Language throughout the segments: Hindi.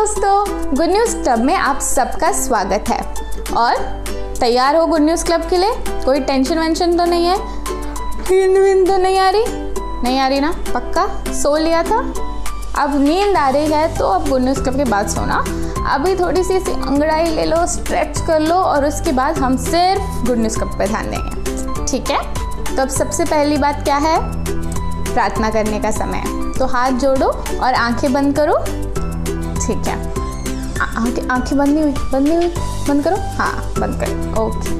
दोस्तों, गुड न्यूज़ क्लब में आप सबका स्वागत है। और तैयार हो गुड न्यूज़ क्लब के लिए? कोई टेंशन वेंशन तो नहीं है? नींद वींद तो नहीं आ रही ना? पक्का सो लिया था? अब नींद आ रही है तो अब गुड न्यूज़ क्लब के बाद सोना। अभी थोड़ी सी अंगड़ाई ले लो, स्ट्रेच कर लो और उसके बाद हम सिर्फ गुड न्यूज़ क्लब पे ध्यान देंगे, ठीक है? तो अब सबसे पहली बात क्या है? प्रार्थना करने का समय है। तो हाथ जोड़ो और आंखें बंद करो, ठीक है? आंखें बंद नहीं हुई, बंद करो। हाँ, बंद करो। ओके,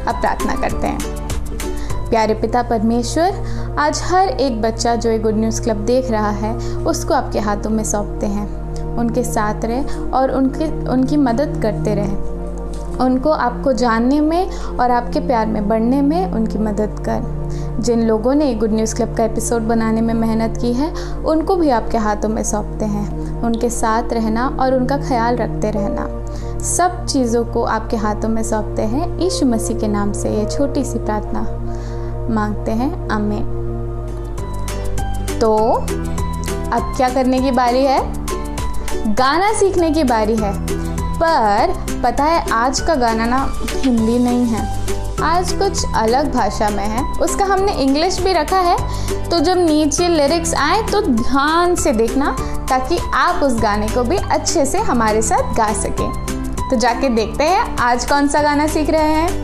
अब प्रार्थना करते हैं। प्यारे पिता परमेश्वर, आज हर एक बच्चा जो ये गुड न्यूज़ क्लब देख रहा है उसको आपके हाथों में सौंपते हैं। उनके साथ रहे और उनकी मदद करते रहें। उनको आपको जानने में और आपके प्यार में बढ़ने में उनकी मदद कर। जिन लोगों ने गुड न्यूज़ क्लब का एपिसोड बनाने में मेहनत की है उनको भी आपके हाथों में सौंपते हैं। उनके साथ रहना और उनका ख्याल रखते रहना, सब चीज़ों को आपके हाथों में सौंपते हैं। यीशु मसीह के नाम से ये छोटी सी प्रार्थना मांगते हैं, आमीन। तो अब क्या करने की बारी है? गाना सीखने की बारी है। पर पता है आज का गाना ना हिंदी नहीं है, आज कुछ अलग भाषा में है। उसका हमने इंग्लिश भी रखा है, तो जब नीचे लिरिक्स आए तो ध्यान से देखना ताकि आप उस गाने को भी अच्छे से हमारे साथ गा सकें। तो जाके देखते हैं आज कौन सा गाना सीख रहे हैं।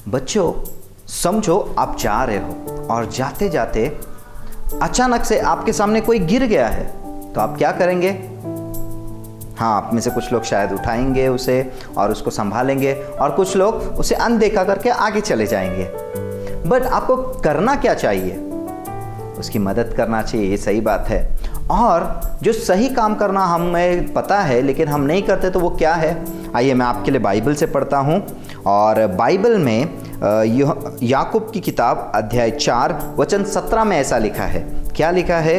बच्चों, समझो आप जा रहे हो और जाते जाते अचानक से आपके सामने कोई गिर गया है, तो आप क्या करेंगे? हाँ, आप में से कुछ लोग शायद उठाएंगे उसे और उसको संभालेंगे और कुछ लोग उसे अनदेखा करके आगे चले जाएंगे। बट आपको करना क्या चाहिए? उसकी मदद करना चाहिए, ये सही बात है। और जो सही काम करना हमें पता है लेकिन हम नहीं करते, तो वो क्या है? आइए मैं आपके लिए बाइबल से पढ़ता हूँ। और बाइबल में याकूब की किताब अध्याय 4 वचन 17 में ऐसा लिखा है। क्या लिखा है?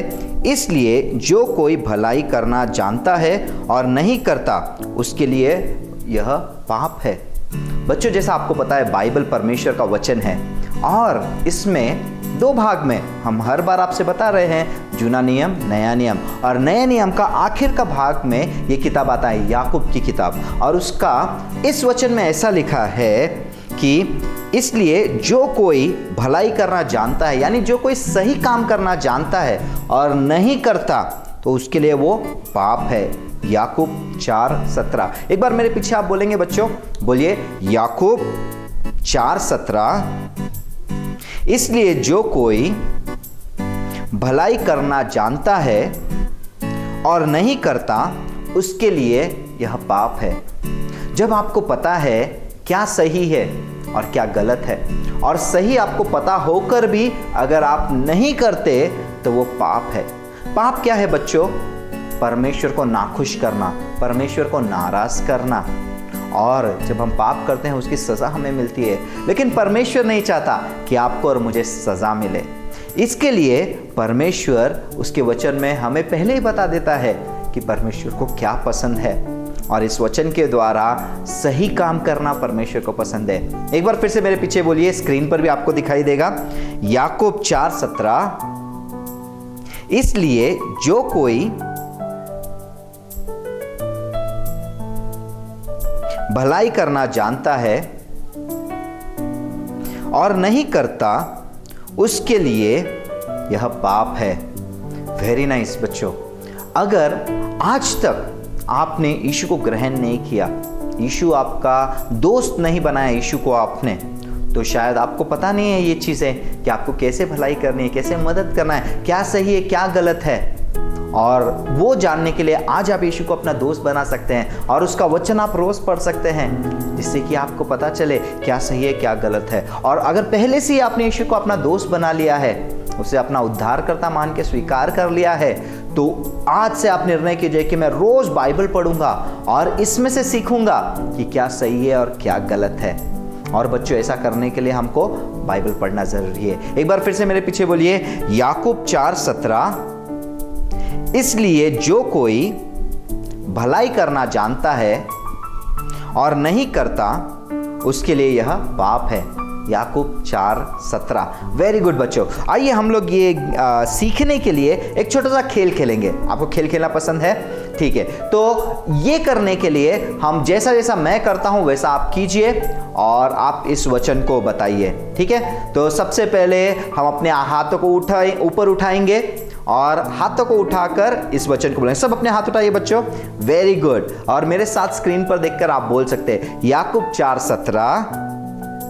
इसलिए जो कोई भलाई करना जानता है और नहीं करता उसके लिए यह पाप है। बच्चों, जैसा आपको पता है बाइबल परमेश्वर का वचन है और इसमें 2 भाग में हम हर बार आपसे बता रहे हैं, जूना नियम, नया नियम। और नए नियम का आखिर का भाग में ये किताब आता है, याकूब की किताब। और उसका इस वचन में ऐसा लिखा है कि इसलिए जो कोई भलाई करना जानता है, यानी जो कोई सही काम करना जानता है और नहीं करता, तो उसके लिए वो पाप है। याकूब 4:17। एक बार मेरे पीछे आप बोलेंगे बच्चों, बोलिए याकूब 4:17। इसलिए जो कोई भलाई करना जानता है और नहीं करता उसके लिए यह पाप है। जब आपको पता है क्या सही है और क्या गलत है, और सही आपको पता होकर भी अगर आप नहीं करते तो वो पाप है। पाप क्या है बच्चों? परमेश्वर को नाखुश करना, परमेश्वर को नाराज करना, और जब हम पाप करते हैं उसकी सज़ा हमें मिलती है। लेकिन परमेश्वर नहीं चाहता कि आपको और मुझे सज़ा मिले। इसके लिए परमेश्वर उसके वचन में हमें पहले ही बता देता है कि परमेश्वर को क्या पसंद है, और इस वचन के द्वारा सही काम करना परमेश्वर को पसंद है। एक बार फिर से मेरे पीछे बोलिए, स्क्रीन पर भी आपको दिखाई देगा। याकूब 4:17, इसलिए जो कोई भलाई करना जानता है और नहीं करता उसके लिए यह पाप है। वेरी नाइस बच्चों, अगर आज तक आपने यीशु को ग्रहण नहीं किया, यीशु आपका दोस्त नहीं बनाया यीशु को आपने, तो शायद आपको पता नहीं है ये चीज़ें कि आपको कैसे भलाई करनी है, कैसे मदद करना है, क्या सही है क्या गलत है। और वो जानने के लिए आज आप यीशु को अपना दोस्त बना सकते हैं और उसका वचन आप रोज़ पढ़ सकते हैं, जिससे कि आपको पता चले क्या सही है क्या गलत है। और अगर पहले से ही आपने यीशु को अपना दोस्त बना लिया है, उसे अपना उद्धारकर्ता मान के स्वीकार कर लिया है, तो आज से आप निर्णय कीजिए कि मैं रोज़ बाइबल पढ़ूंगा और इसमें से सीखूंगा कि क्या सही है और क्या गलत है। और बच्चों, ऐसा करने के लिए हमको बाइबल पढ़ना ज़रूरी है। एक बार फिर से मेरे पीछे बोलिए, याकूब 4:17, इसलिए जो कोई भलाई करना जानता है और नहीं करता उसके लिए यह पाप है। याकूब 4:17। वेरी गुड बच्चों, आइए हम लोग ये सीखने के लिए एक छोटा सा खेल खेलेंगे। आपको खेल खेलना पसंद है? ठीक है, तो ये करने के लिए हम जैसा जैसा मैं करता हूं वैसा आप कीजिए और आप इस वचन को बताइए। ठीक है, तो सबसे पहले हम अपने हाथों को ऊपर उठाएंगे और हाथों को उठाकर इस वचन को बोलेंगे। सब अपने हाथ उठाइए बच्चों। वेरी गुड, और मेरे साथ स्क्रीन पर देखकर आप बोल सकते हैं याकूब 4:17।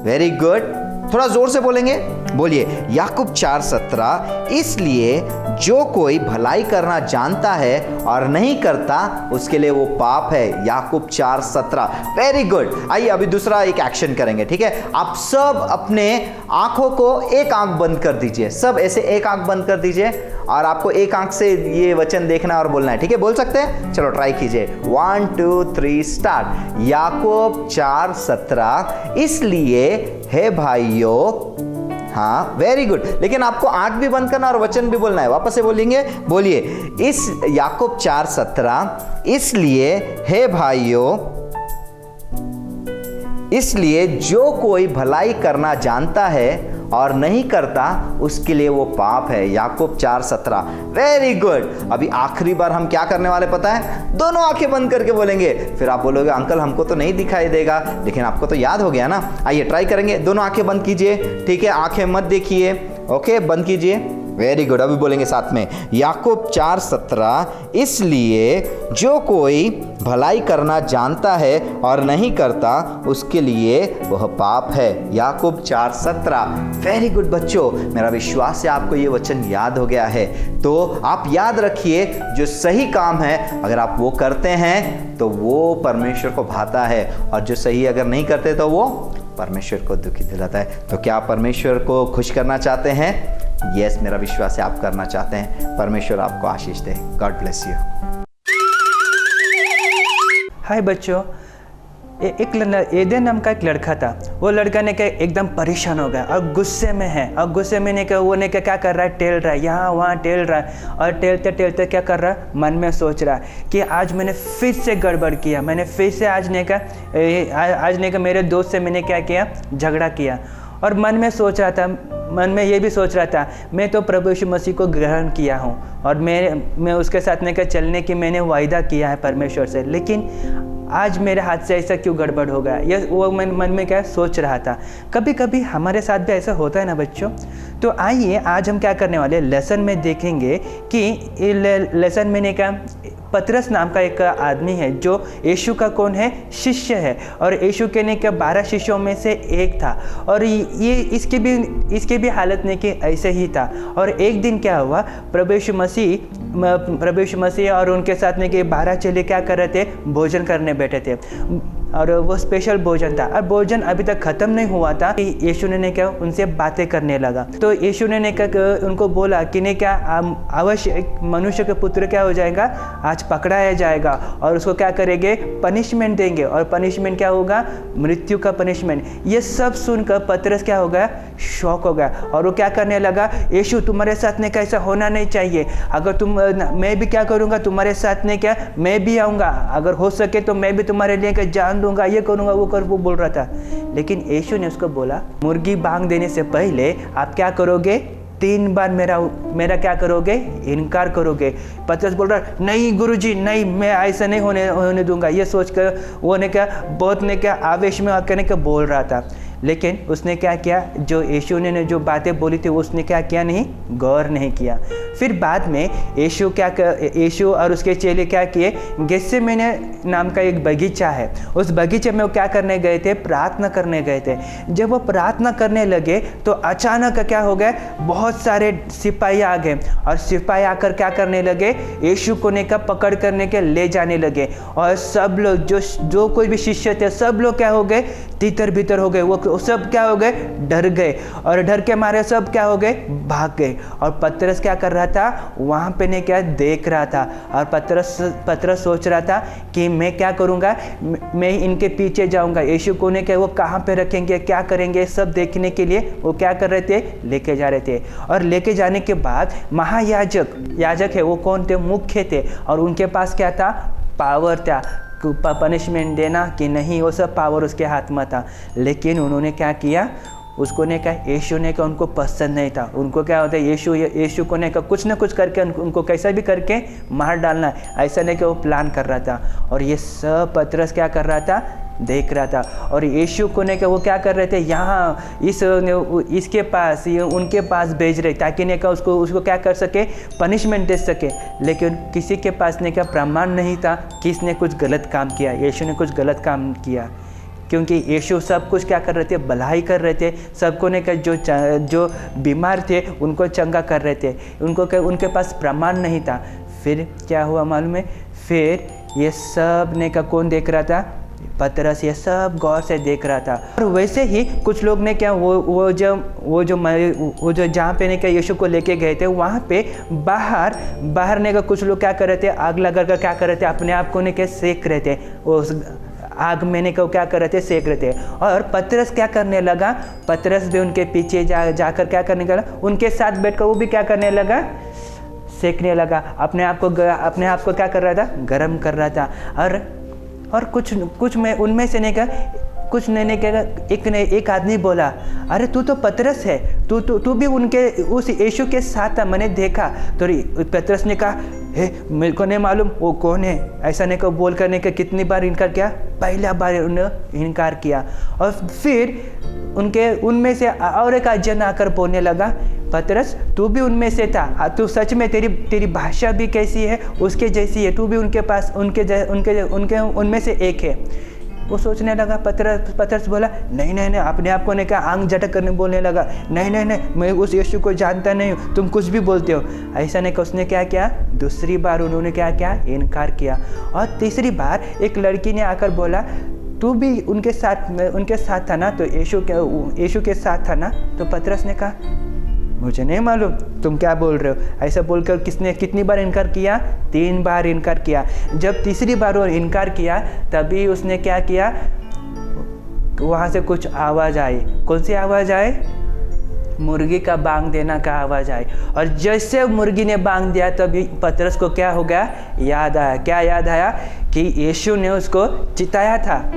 वेरी गुड, थोड़ा जोर से बोलेंगे, बोलिए याकूब 4:17, इसलिए जो कोई भलाई करना जानता है और नहीं करता उसके लिए वो पाप है। याकूब 4:17। Very good. आइए अभी दूसरा एक एक्शन करेंगे। ठीक है, आप सब अपने आंखों को एक आंख बंद कर दीजिए, सब ऐसे एक आंख बंद कर दीजिए और आपको एक आंख से ये वचन देखना और बोलना है। ठीक है, बोल सकते हैं? चलो ट्राई कीजिए। 1 2 3 स्टार्ट। याकूब 4:17, इसलिए हे भाइयों। हाँ, वेरी गुड, लेकिन आपको आंख भी बंद करना और वचन भी बोलना है। वापस से बोलेंगे, बोलिए इस याकूब 4:17, इसलिए हे भाइयों, इसलिए जो कोई भलाई करना जानता है और नहीं करता उसके लिए वो पाप है। याकूब 4:17। Very good. अभी आखिरी बार हम क्या करने वाले पता है? दोनों आंखें बंद करके बोलेंगे। फिर आप बोलोगे अंकल हमको तो नहीं दिखाई देगा, लेकिन आपको तो याद हो गया ना। आइए ट्राई करेंगे। दोनों आंखें बंद कीजिए। ठीक है, आंखें मत देखिए। ओके, बंद कीजिए। Very good. अभी बोलेंगे साथ में याकूब 4:17, इसलिए जो कोई भलाई करना जानता है और नहीं करता उसके लिए वह पाप है। याकूब 4:17। वेरी गुड बच्चों, मेरा विश्वास है आपको ये वचन याद हो गया है। तो आप याद रखिए, जो सही काम है अगर आप वो करते हैं तो वो परमेश्वर को भाता है, और जो सही अगर नहीं करते तो वो परमेश्वर को दुखी दिलाता है। तो क्या आप परमेश्वर को खुश करना चाहते हैं? यस, मेरा विश्वास है आप करना चाहते हैं। परमेश्वर आपको आशीष दे। God bless you. हाय बच्चों, एदेन नाम का एक लड़का था। वो लड़का ने क्या एकदम परेशान हो गया और गुस्से में है, और गुस्से में ने क्या वो ने क्या कर रहा है, टेल रहा है, यहाँ वहाँ टेल रहा है, और टेलते टेलते क्या कर रहा है, मन में सोच रहा है कि आज मैंने फिर से गड़बड़ किया, मैंने फिर से आज ने का मेरे दोस्त से मैंने क्या किया, झगड़ा किया। और मन में सोच रहा था, मन में ये भी सोच रहा था, मैं तो प्रभु यीशु मसीह को ग्रहण किया हूँ और मैं उसके साथ ने क्या चलने की मैंने वायदा किया है परमेश्वर से, लेकिन आज मेरे हाथ से ऐसा क्यों गड़बड़ हो गया, ये वो मन में क्या सोच रहा था। कभी कभी हमारे साथ भी ऐसा होता है ना बच्चों। तो आइए आज हम क्या करने वाले, लेसन में देखेंगे कि लेसन में ने क्या पतरस नाम का एक आदमी है जो यीशु का कौन है, शिष्य है, और यीशु के ने क्या 12 शिष्यों में से एक था, और ये इसकी भी हालत ने कि ऐसे ही था। और एक दिन क्या हुआ, प्रभु यीशु मसीह और उनके साथ ने कि 12 चेले क्या कर रहे थे, भोजन करने बैठे थे। और वो स्पेशल भोजन था और भोजन अभी तक ख़त्म नहीं हुआ था कि यीशु ने क्या उनसे बातें करने लगा। तो यीशु ने क्या उनको बोला कि ने क्या अवश्य एक मनुष्य के पुत्र क्या हो जाएगा, आज पकड़ाया जाएगा और उसको क्या करेंगे, पनिशमेंट देंगे और पनिशमेंट क्या होगा, मृत्यु का पनिशमेंट। ये सब सुनकर पतरस क्या हो गया, शॉक हो गया और वो क्या करने लगा, यीशु तुम्हारे साथ ने कैसा होना नहीं चाहिए, अगर तुम मैं भी क्या करूँगा तुम्हारे साथ ने क्या, मैं भी आऊँगा, अगर हो सके तो मैं भी तुम्हारे लिए क्या जान दूंगा, ये करूँगा वो बोल रहा था। लेकिन यीशु ने उसको बोला, मुर्गी बांग देने से पहले आप क्या करोगे, 3 बार मेरा क्या करोगे, इनकार करोगे। पतरस बोल रहा नहीं गुरुजी नहीं, मैं ऐसा नहीं होने दूंगा। ये सोचकर वो ने क्या बहुत ने क्या आवेश में आकर ने क्या बोल रहा था। लेकिन उसने क्या किया, जो यीशु ने जो बातें बोली थी उसने क्या किया, नहीं गौर नहीं किया। फिर बाद में यीशु और उसके चेले क्या किए, गेत्सेमने नाम का एक बगीचा है, उस बगीचे में वो क्या करने गए थे, प्रार्थना करने गए थे। जब वो प्रार्थना करने लगे तो अचानक क्या हो गया, बहुत सारे सिपाही आ गए और सिपाही आकर क्या करने लगे, यीशु को ने का पकड़ करने के ले जाने लगे और सब लोग जो कोई भी शिष्य थे सब लोग क्या हो गए, तितर बितर हो गए। वो सब क्या हो गए, डर गए और डर के मारे सब क्या हो गए, भाग गए। और पतरस क्या कर रहा था, वहाँ पे ने क्या देख रहा था और पतरस सोच रहा था कि मैं क्या करूँगा, मैं इनके पीछे जाऊँगा, यीशु को ने क्या वो कहाँ पे रखेंगे, क्या करेंगे, सब देखने के लिए वो क्या कर रहे थे, लेके जा रहे थे। और लेके जाने के बाद याजक है वो कौन थे, मुख्य थे और उनके पास क्या था, पावर था, पनिशमेंट देना कि नहीं, वो सब पावर उसके हाथ में था। लेकिन उन्होंने क्या किया, उसको ने कहा, यीशु ने कहा उनको पसंद नहीं था। उनको क्या होता है, यीशु को ने कहा कुछ ना कुछ करके उनको कैसा भी करके मार डालना, ऐसा नहीं कि वो प्लान कर रहा था। और ये सब पतरस क्या कर रहा था, देख रहा था। और यीशु को ने कहा वो क्या कर रहे थे, यहाँ इसके पास उनके पास भेज रहे ताकि ने कहा उसको क्या कर सके, पनिशमेंट दे सके। लेकिन किसी के पास ने क्या प्रमाण नहीं था कि इसने कुछ गलत काम किया, यीशु ने कुछ गलत काम किया, क्योंकि यीशु सब कुछ क्या कर रहे थे, भलाई कर रहे थे। सबको ने कहा जो बीमार थे उनको चंगा कर रहे थे, उनके पास प्रमाण नहीं था। फिर क्या हुआ मालूम है, फिर ये सब ने का कौन देख रहा था, पतरस ये सब गौर से देख रहा था। और वैसे ही कुछ लोग ने क्या वो जो जहाँ पे ने क्या यीशु को लेके गए थे, वहाँ पे बाहर ने का कुछ लोग क्या कर रहे थे, आग लगा कर क्या कर रहे थे, अपने आप को ने क्या सेक रहे थे, उस आग में ने क्या कर रहे थे, सेक रहे थे। और पतरस क्या करने लगा, पतरस भी उनके पीछे जाकर क्या करने लगा, उनके साथ बैठकर वो भी क्या करने लगा, सेकने लगा, अपने आप को क्या कर रहा था, गर्म कर रहा था। और कुछ में उनमें से ने कुछ ने एक आदमी बोला, अरे तू तो पतरस है, तू भी उस यीशु के साथ था, मैंने देखा। तो पतरस ने कहा, हे मेरे को नहीं मालूम वो कौन है, ऐसा नहीं को बोल करने का कितनी बार इनकार किया, पहला बार उन्होंने इनकार किया। और फिर उनमें से और एक जन आकर बोलने लगा, पतरस तू भी उनमें से था, तू सच में तेरी भाषा भी कैसी है, उसके जैसी है, तू भी उनके पास उनमें से एक है। वो सोचने लगा, पतरस बोला, नहीं, अपने आप को ने कहा, आंग झटक करने बोलने लगा, नहीं, मैं उस यीशु को जानता नहीं हूँ, तुम कुछ भी बोलते हो, ऐसा नहीं। उसने क्या किया, दूसरी बार उन्होंने क्या किया, इनकार किया। और तीसरी बार एक लड़की ने आकर बोला, तू भी उनके साथ था ना, तो यीशु के साथ था ना। तो पतरस ने कहा, मुझे नहीं मालूम तुम क्या बोल रहे हो। ऐसा बोलकर किसने कितनी बार इनकार किया, 3 बार इनकार किया। जब तीसरी बार वो इनकार किया तभी उसने क्या किया, वहाँ से कुछ आवाज़ आई। कौन सी आवाज़ आई, मुर्गी का बांग देना का आवाज़ आई। और जैसे मुर्गी ने बांग दिया तभी पतरस को क्या हो गया, याद आया। क्या याद आया कि यीशु ने उसको चिताया था,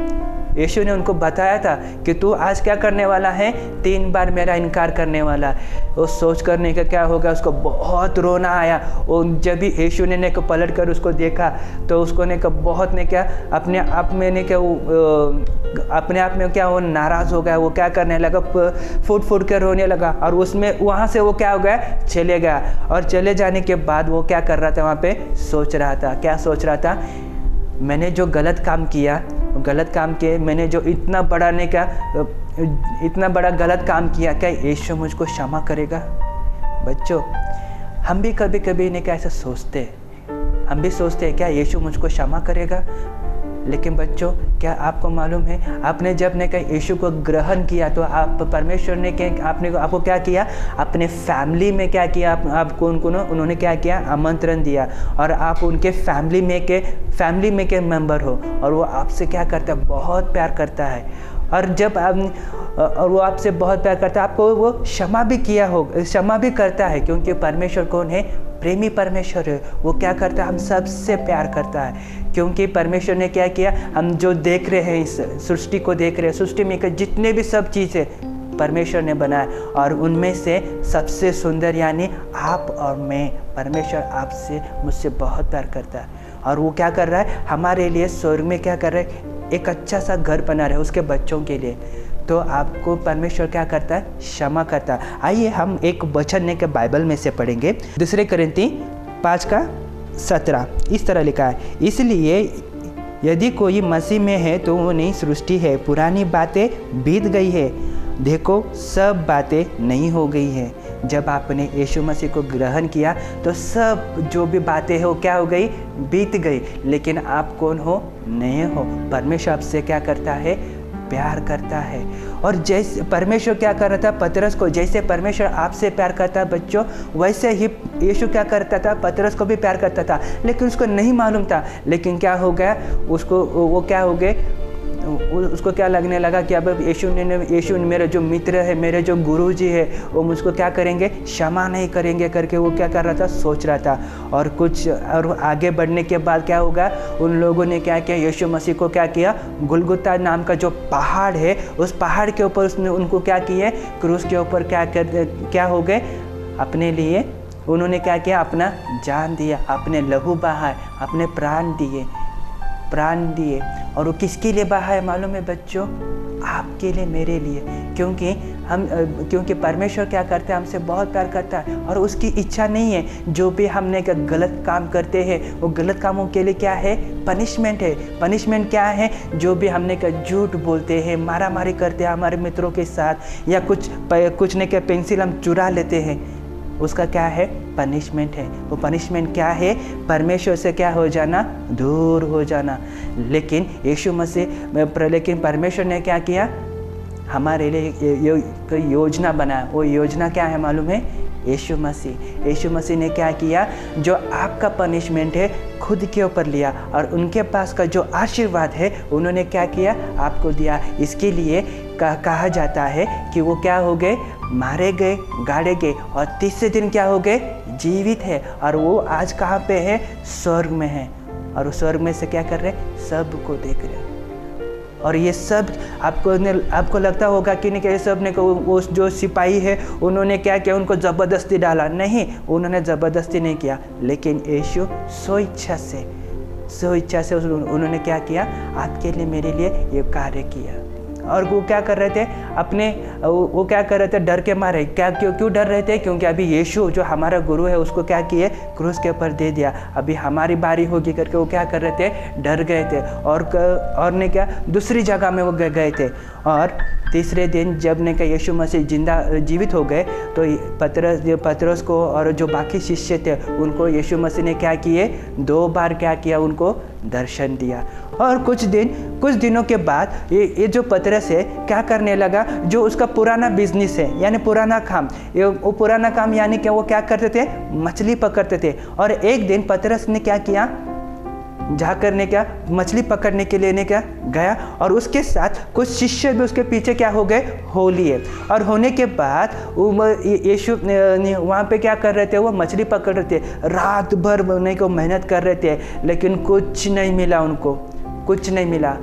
यीशु ने उनको बताया था कि तू आज क्या करने वाला है, 3 बार मेरा इनकार करने वाला। वो सोच करने का क्या होगा, उसको बहुत रोना आया। वो जब भी यीशु ने को पलट कर उसको देखा तो उसको ने का बहुत ने क्या अपने आप में क्या वो नाराज़ हो गया। वो क्या करने लगा, फूट कर रोने लगा। और उसमें वहाँ से वो क्या हो गया, चले गया। और चले जाने के बाद वो क्या कर रहा था, वहाँ पे सोच रहा था। क्या सोच रहा था, मैंने जो गलत काम किया, मैंने जो इतना बड़ा गलत काम किया, क्या यीशु मुझको क्षमा करेगा। बच्चों, हम भी कभी कभी ने क्या ऐसा सोचते हैं, हम भी सोचते हैं क्या यीशु मुझको क्षमा करेगा। लेकिन बच्चों, क्या आपको मालूम है, आपने जब ने कहा यीशु को ग्रहण किया तो आप परमेश्वर ने आपको क्या किया, अपने फैमिली में क्या किया, आपको उन्होंने क्या किया, आमंत्रण दिया, और आप उनके फैमिली में के मेंबर हो, और वो आपसे क्या करता है, बहुत प्यार करता है। और जब और वो आपसे बहुत प्यार करता है, आपको वो क्षमा भी करता है, क्योंकि परमेश्वर कौन है, प्रेमी परमेश्वर है। वो क्या करता है, हम सबसे प्यार करता है, क्योंकि परमेश्वर ने क्या किया, हम जो देख रहे हैं, इस सृष्टि को देख रहे हैं, सृष्टि में जितने भी सब चीज़ें परमेश्वर ने बनाया, और उनमें से सबसे सुंदर यानी आप और मैं, परमेश्वर आपसे मुझसे बहुत प्यार करता है। और वो क्या कर रहा है, हमारे लिए स्वर्ग में क्या कर रहा है, एक अच्छा सा घर बना रहा है उसके बच्चों के लिए। तो आपको परमेश्वर क्या करता है, क्षमा करता है। आइए हम एक वचन के बाइबल में से पढ़ेंगे। 2 कोरिन्थी 5:17 इस तरह लिखा है, इसलिए यदि कोई मसीह में है तो वो नई सृष्टि है, पुरानी बातें बीत गई है, देखो सब बातें नई हो गई है। जब आपने यीशु मसीह को ग्रहण किया तो सब जो भी बातें हैं वो क्या हो गई, बीत गई, लेकिन आप कौन हो, नए हो। परमेश्वर आपसे क्या करता है, प्यार करता है। और जैसे परमेश्वर क्या कर रहा था, पतरस को, जैसे परमेश्वर आपसे प्यार करता है बच्चों, वैसे ही यीशु क्या करता था, पतरस को भी प्यार करता था, लेकिन उसको नहीं मालूम था। लेकिन क्या हो गया, वो क्या हो गए, उसको क्या लगने लगा कि अब यीशु मेरे जो मित्र है, मेरे जो गुरुजी है, वो मुझको क्या करेंगे, क्षमा नहीं करेंगे करके वो क्या कर रहा था, सोच रहा था। और आगे बढ़ने के बाद क्या होगा, उन लोगों ने क्या किया, यीशु मसीह को क्या किया, गुलगुता नाम का जो पहाड़ है, उस पहाड़ के ऊपर उसने उनको क्या किए, क्रूस के ऊपर क्या हो गए, अपने लिए उन्होंने क्या किया, अपना जान दिया, अपने लहू बहाए, अपने प्राण दिए। और वो किसके लिए बहा है मालूम है बच्चों, आपके लिए, मेरे लिए, क्योंकि परमेश्वर क्या करता है, हमसे बहुत प्यार करता है, और उसकी इच्छा नहीं है जो भी हमने गलत काम करते हैं, वो गलत कामों के लिए क्या है, पनिशमेंट है। पनिशमेंट क्या है, जो भी हमने झूठ बोलते हैं, मारामारी करते हैं हमारे मित्रों के साथ, या कुछ ने क्या पेंसिल हम चुरा लेते हैं, उसका क्या है, पनिशमेंट है। वो पनिशमेंट क्या है, परमेश्वर से क्या हो जाना, दूर हो जाना। लेकिन परमेश्वर ने क्या किया, हमारे लिए योजना बनाया। वो योजना क्या है मालूम है, यीशु मसीह ने क्या किया, जो आपका पनिशमेंट है खुद के ऊपर लिया, और उनके पास का जो आशीर्वाद है उन्होंने क्या किया, आपको दिया। इसके लिए कहा जाता है कि वो क्या हो गए, मारे गए, गाड़े गए, और तीसरे दिन क्या हो गए, जीवित है। और वो आज कहाँ पे है, स्वर्ग में है, और उस स्वर्ग में से क्या कर रहे, सबको देख रहे हैं। और ये सब आपको लगता होगा कि नहीं, कि सब ने वो जो सिपाही है उन्होंने क्या किया, उनको ज़बरदस्ती डाला, नहीं, उन्होंने ज़बरदस्ती नहीं किया, लेकिन यीशु स्वेच्छा से उन्होंने क्या किया, आपके लिए, मेरे लिए ये कार्य किया। और वो क्या कर रहे थे, वो क्या कर रहे थे, डर के मारे। क्यों डर रहे थे, क्योंकि अभी यीशु जो हमारा गुरु है उसको क्या किए, क्रूस के ऊपर दे दिया, अभी हमारी बारी होगी करके वो क्या कर रहे थे, डर गए थे। और ने क्या, दूसरी जगह में वो गए थे। और तीसरे दिन जब ने कहा यीशु मसीह जीवित हो गए, तो पतरस को और जो बाकी शिष्य थे उनको यीशु मसीह ने क्या किए, 2 बार क्या किया, उनको दर्शन दिया। और कुछ दिनों के बाद ये जो पतरस है क्या करने लगा, जो उसका पुराना बिजनेस है, यानी पुराना काम, वो पुराना काम यानी कि वो क्या करते थे, मछली पकड़ते थे। और एक दिन पतरस ने क्या किया, जाकर ने क्या, मछली पकड़ने के लिए ने क्या गया, और उसके साथ कुछ शिष्य भी उसके पीछे क्या हो गए, हो लिए। और होने के बाद यीशु वहाँ पे क्या कर रहे थे, वो मछली पकड़ रहे थे, रात भर बनने को मेहनत कर रहे थे, लेकिन कुछ नहीं मिला, उनको कुछ नहीं मिला।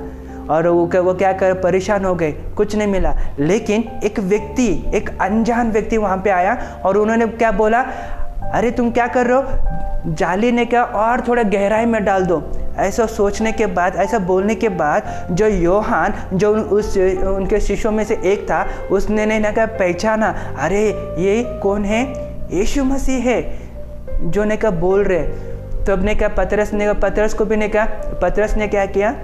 और वो क्या कर, परेशान हो गए, कुछ नहीं मिला। लेकिन एक अनजान व्यक्ति वहाँ पे आया, और उन्होंने क्या बोला, अरे तुम क्या कर रहे हो, जाली ने क्या और थोड़ा गहराई में डाल दो। ऐसा सोचने के बाद, ऐसा बोलने के बाद, जो यूहन्ना, जो उनके शिष्यों में से एक था, उसने ने क्या पहचाना, अरे ये कौन है, यीशु मसीह है जो ने क्या बोल रहे। तब ने क्या, पतरस ने क्या किया,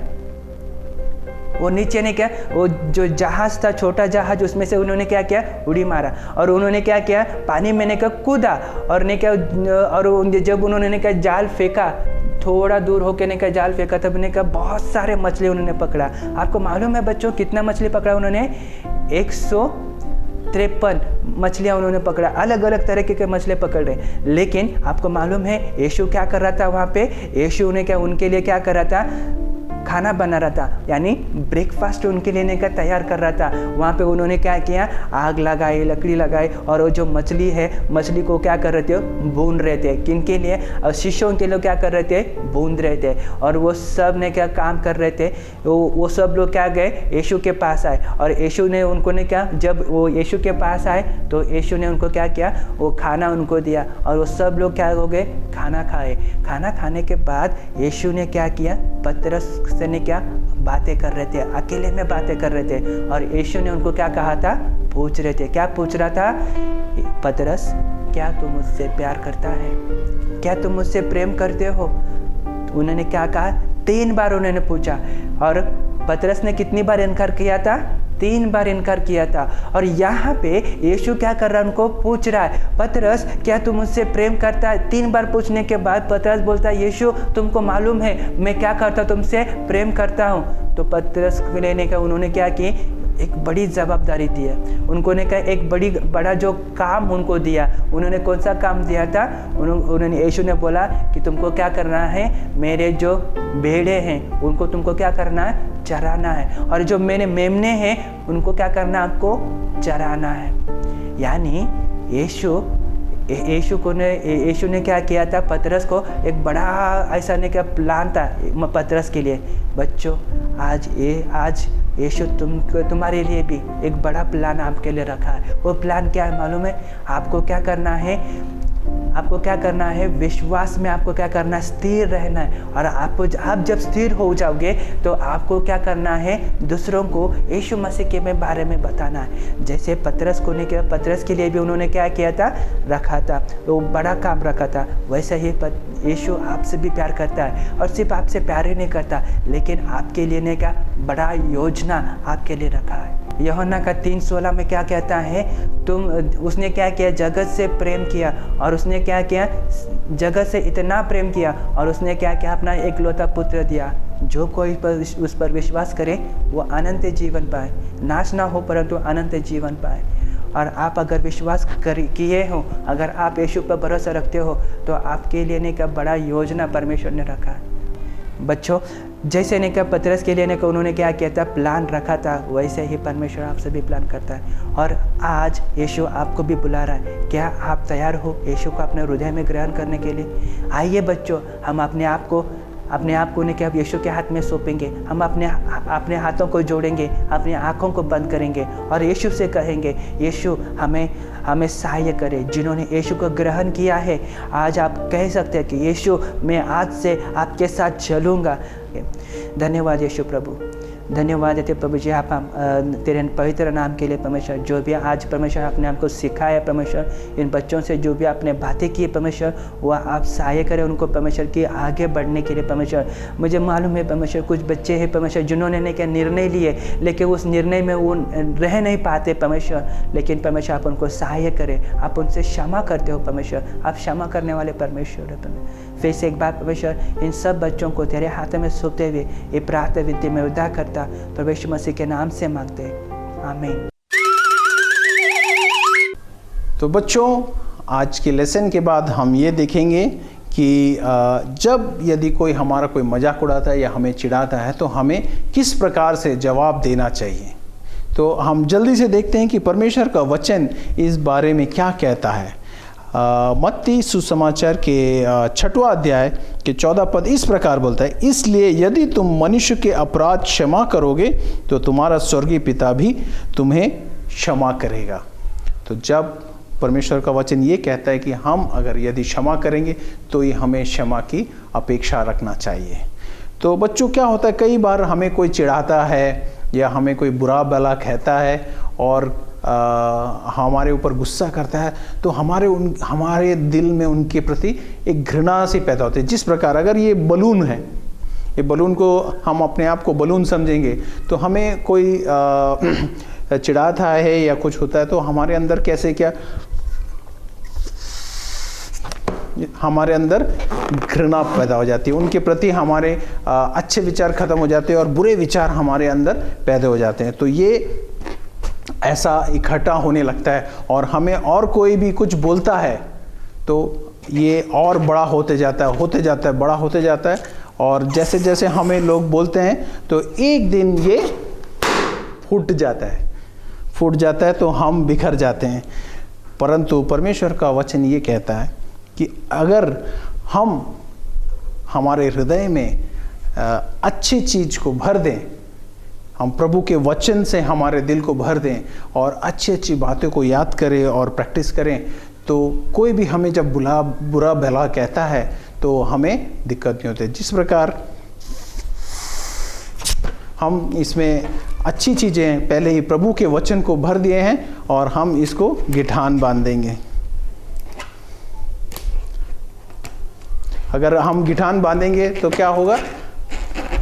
वो नीचे ने क्या, वो जो जहाज था, छोटा जहाज, उसमें से उन्होंने क्या किया, उड़ी मारा, और उन्होंने क्या किया, पानी में ने क्या कूदा, और ने क्या, और जब उन्होंने क्या जाल फेंका, थोड़ा दूर होकर ने का जाल फेंका तब ने का बहुत सारे मछली उन्होंने पकड़ा। आपको मालूम है बच्चों कितना मछली पकड़ा उन्होंने? 153 मछलियाँ उन्होंने पकड़ा, अलग अलग तरीके के मछली पकड़ रहे। लेकिन आपको मालूम है यीशु क्या कर रहा था वहाँ पे? यीशु ने क्या उनके लिए क्या कर रहा था? खाना बना रहा था, यानी ब्रेकफास्ट उनके लेने का तैयार कर रहा था। वहाँ पे उन्होंने क्या किया? आग लगाई, लकड़ी लगाई और वो जो मछली है, मछली को क्या कर रहे थे? भून रहे थे। किन के लिए? और शिष्यों के लिए क्या कर रहे थे? भून रहे थे। और वो सब ने क्या काम कर रहे थे? वो सब लोग क्या गए? यीशु के पास आए और यीशु ने उनको ने क्या, जब वो यीशु के पास आए तो यीशु ने उनको क्या किया? वो खाना उनको दिया और वो सब लोग क्या हो गए? खाना खाए। खाना खाने के बाद यीशु ने क्या किया? पतरस से ने क्या बातें कर रहे थे, अकेले में बातें कर रहे थे और यीशु ने उनको क्या कहा था? पूछ रहे थे। क्या पूछ रहा था? पतरस, क्या तू मुझसे प्यार करता है? क्या तुम मुझसे प्रेम करते हो? उन्होंने क्या कहा? 3 बार उन्होंने पूछा। और पतरस ने कितनी बार इनकार किया था? 3 बार इनकार किया था। और यहाँ पे यीशु क्या कर रहा है? उनको पूछ रहा है, पतरस क्या तू मुझसे प्रेम करता है? 3 बार पूछने के बाद पतरस बोलता है, यीशु तुमको मालूम है मैं क्या करता, तुमसे प्रेम करता हूँ। तो पतरस लेने का उन्होंने क्या की? एक बड़ी जवाबदारी दी है उनको ने कहा, एक बड़ा जो काम उनको दिया। उन्होंने कौन सा काम दिया था? उन्होंने यीशु ने बोला कि तुमको क्या करना है? मेरे जो भेड़े हैं उनको तुमको क्या करना है? चराना है। और जो मेरे मेमने हैं उनको क्या करना? आपको चराना है। यानी यीशु ने क्या किया था? पतरस को एक बड़ा ऐसा ने क्या प्लान था पतरस के लिए। बच्चों आज यीशु तुम्हारे लिए भी एक बड़ा प्लान आपके लिए रखा है। वो प्लान क्या है मालूम है? आपको क्या करना है? आपको क्या करना है? विश्वास में आपको क्या करना है? स्थिर रहना है। और आप जब स्थिर हो जाओगे तो आपको क्या करना है? दूसरों को यीशु मसीह के बारे में बताना है। जैसे पतरस के लिए भी उन्होंने क्या किया था? रखा था, वो बड़ा काम रखा था। वैसे ही यीशु आपसे भी प्यार करता है और सिर्फ आपसे प्यार ही नहीं करता लेकिन आपके लिए ने क्या बड़ा योजना आपके लिए रखा है। यूहन्ना का 3:16 में क्या कहता है? उसने क्या किया? जगत से प्रेम किया और उसने क्या किया? जगत से इतना प्रेम किया और उसने क्या किया? अपना एकलौता पुत्र दिया। जो कोई उस पर विश्वास करे वो अनंत जीवन पाए, नाश ना हो परंतु अनंत जीवन पाए। और आप अगर विश्वास किए हो, अगर आप यीशु पर भरोसा रखते हो तो आपके लिए का बड़ा योजना परमेश्वर ने रखा है। बच्चों जैसे ने कहा पतरस के लिए उन्होंने क्या किया था? प्लान रखा था। वैसे ही परमेश्वर आपसे भी प्लान करता है और आज यीशु आपको भी बुला रहा है। क्या आप तैयार हो यीशु को अपने हृदय में ग्रहण करने के लिए? आइए बच्चों, हम अपने आप को क्या यीशु के हाथ में सौंपेंगे। हम अपने हाथों को जोड़ेंगे, अपनी आँखों को बंद करेंगे और यीशु से कहेंगे, यीशु हमें सहाय करे। जिन्होंने यीशु को ग्रहण किया है आज आप कह सकते हैं कि यीशु मैं आज से आपके साथ चलूँगा। धन्यवाद यीशु प्रभु, धन्यवाद देते प्रभु जी आप तेरे पवित्र नाम के लिए परमेश्वर। जो भी आज परमेश्वर आपने हमको सिखाया परमेश्वर, इन बच्चों से जो भी आपने बातें की परमेश्वर वह आप सहाय करें उनको परमेश्वर की आगे बढ़ने के लिए परमेश्वर। मुझे मालूम है परमेश्वर कुछ बच्चे हैं परमेश्वर जिन्होंने क्या निर्णय लिए लेकिन उस निर्णय में वो रह नहीं पाते परमेश्वर। लेकिन परमेश्वर आप उनको सहाय करें, आप उनसे क्षमा करते हो परमेश्वर, आप क्षमा करने वाले परमेश्वर है परमेश्वर। फिर से एक बार परमेश्वर इन सब बच्चों को तेरे हाथ में सौंपते हुए ये प्रार्थना विनती में उद्धार करता प्रभु मसीह के नाम से मांगते हैं, आमीन। तो बच्चों आज के लेसन के बाद हम ये देखेंगे कि जब यदि कोई हमारा कोई मजाक उड़ाता है या हमें चिढ़ाता है तो हमें किस प्रकार से जवाब देना चाहिए। तो हम जल्दी से देखते हैं कि परमेश्वर का वचन इस बारे में क्या कहता है। मत्ती सुसमाचार के 6वां अध्याय के 14 पद इस प्रकार बोलता है, इसलिए यदि तुम मनुष्य के अपराध क्षमा करोगे तो तुम्हारा स्वर्गीय पिता भी तुम्हें क्षमा करेगा। तो जब परमेश्वर का वचन ये कहता है कि हम अगर यदि क्षमा करेंगे तो ये हमें क्षमा की अपेक्षा रखना चाहिए। तो बच्चों क्या होता है, कई बार हमें कोई चिढ़ाता है या हमें कोई बुरा भला कहता है और हमारे ऊपर गुस्सा करता है तो हमारे दिल में उनके प्रति एक घृणा सी पैदा होती है। जिस प्रकार अगर ये बलून है, ये बलून को हम अपने आप को बलून समझेंगे तो हमें कोई चिढ़ाता है या कुछ होता है तो हमारे अंदर कैसे क्या हमारे अंदर घृणा पैदा हो जाती है, उनके प्रति हमारे अच्छे विचार खत्म हो जाते हैं और बुरे विचार हमारे अंदर पैदा हो जाते हैं। तो ये ऐसा इकट्ठा होने लगता है और हमें और कोई भी कुछ बोलता है तो ये और बड़ा होते जाता है, बड़ा होते जाता है और जैसे जैसे हमें लोग बोलते हैं तो एक दिन ये फूट जाता है तो हम बिखर जाते हैं। परंतु परमेश्वर का वचन ये कहता है कि अगर हम हमारे हृदय में अच्छी चीज़ को भर दें, हम प्रभु के वचन से हमारे दिल को भर दें और अच्छी अच्छी बातों को याद करें और प्रैक्टिस करें, तो कोई भी हमें जब बुरा भला कहता है तो हमें दिक्कत नहीं होती। जिस प्रकार हम इसमें अच्छी चीज़ें पहले ही प्रभु के वचन को भर दिए हैं और हम इसको गिठान बांध देंगे। अगर हम गिठान बांधेंगे तो क्या होगा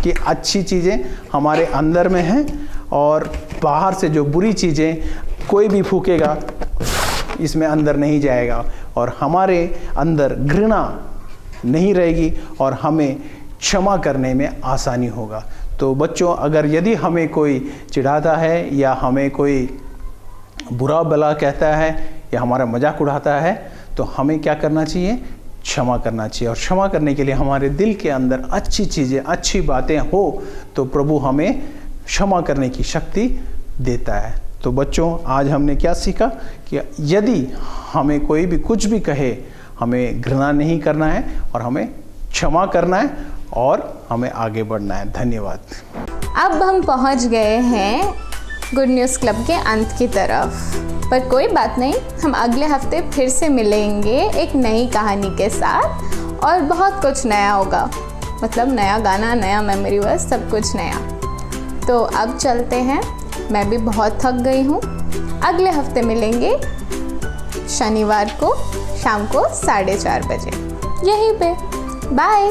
कि अच्छी चीज़ें हमारे अंदर में हैं और बाहर से जो बुरी चीज़ें कोई भी फूकेगा इसमें अंदर नहीं जाएगा और हमारे अंदर घृणा नहीं रहेगी और हमें क्षमा करने में आसानी होगा। तो बच्चों, अगर यदि हमें कोई चिढ़ाता है या हमें कोई बुरा भला कहता है या हमारा मजाक उड़ाता है तो हमें क्या करना चाहिए? क्षमा करना चाहिए। और क्षमा करने के लिए हमारे दिल के अंदर अच्छी चीज़ें, अच्छी बातें हो तो प्रभु हमें क्षमा करने की शक्ति देता है। तो बच्चों, आज हमने क्या सीखा कि यदि हमें कोई भी कुछ भी कहे, हमें घृणा नहीं करना है और हमें क्षमा करना है और हमें आगे बढ़ना है। धन्यवाद। अब हम पहुंच गए हैं गुड न्यूज़ क्लब के अंत की तरफ, पर कोई बात नहीं, हम अगले हफ्ते फिर से मिलेंगे एक नई कहानी के साथ और बहुत कुछ नया होगा, मतलब नया गाना, नया मेमोरी वर्स, सब कुछ नया। तो अब चलते हैं, मैं भी बहुत थक गई हूँ। अगले हफ्ते मिलेंगे शनिवार को शाम को 4:30 बजे यहीं पे। बाय।